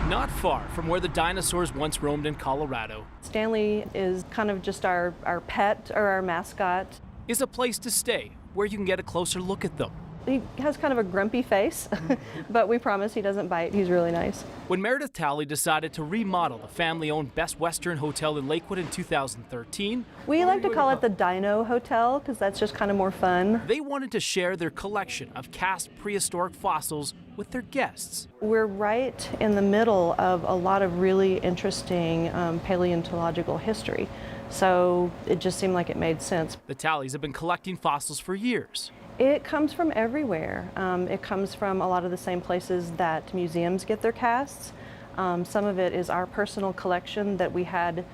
Not far from where the dinosaurs once roamed in Colorado Stanley is kind of just our pet or our mascot. is a place to stay where you can get a closer look at them. He has kind of a grumpy face, but we promise he doesn't bite. He's really nice. When Meredith Talley decided to remodel the family-owned Best Western Hotel in Lakewood in 2013, We like to call it the Dino Hotel because that's just kind of more fun. they wanted to share their collection of cast prehistoric fossils with their guests. We're right in the middle of a lot of really interesting paleontological history, so it just seemed like it made sense. The Talleys have been collecting fossils for years. It comes from everywhere. It comes from a lot of the same places that museums get their casts. Some of it is our personal collection that we had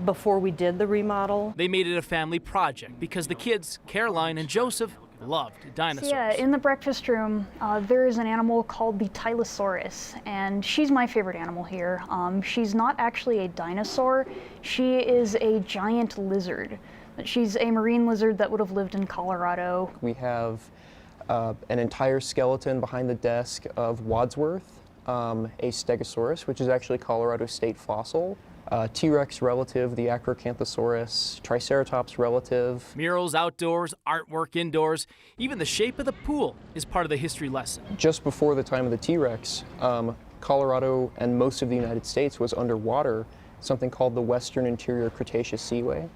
before we did the remodel. They made it a family project because the kids, Caroline and Joseph, loved dinosaurs. Yeah, in the breakfast room, there is an animal called the Tylosaurus, and she's my favorite animal here. She's not actually a dinosaur. She is a giant lizard. She's a marine lizard that would have lived in Colorado. We have an entire skeleton behind the desk of Wadsworth, a Stegosaurus, which is actually Colorado state fossil, T-Rex relative, the Acrocanthosaurus, Triceratops relative. Murals outdoors, artwork indoors, even the shape of the pool is part of the history lesson. Just before the time of the T-Rex, Colorado and most of the United States was underwater, something called the Western Interior Cretaceous Seaway.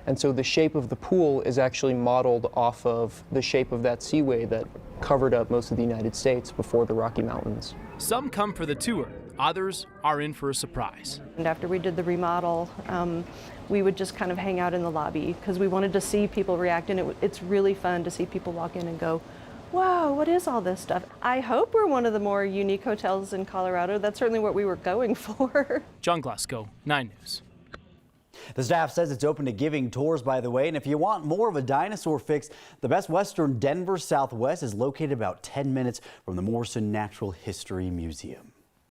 And so the shape of the pool is actually modeled off of the shape of that seaway that covered up most of the United States before the Rocky Mountains. Some come for the tour, others are in for a surprise. And after we did the remodel, we would just kind of hang out in the lobby because we wanted to see people react, and it's really fun to see people walk in and go, wow, what is all this stuff? I hope we're one of the more unique hotels in Colorado. That's certainly what we were going for. John Glasgow, 9 News. The staff says it's open to giving tours, by the way, and if you want more of a dinosaur fix, the Best Western Denver Southwest is located about 10 minutes from the Morrison Natural History Museum.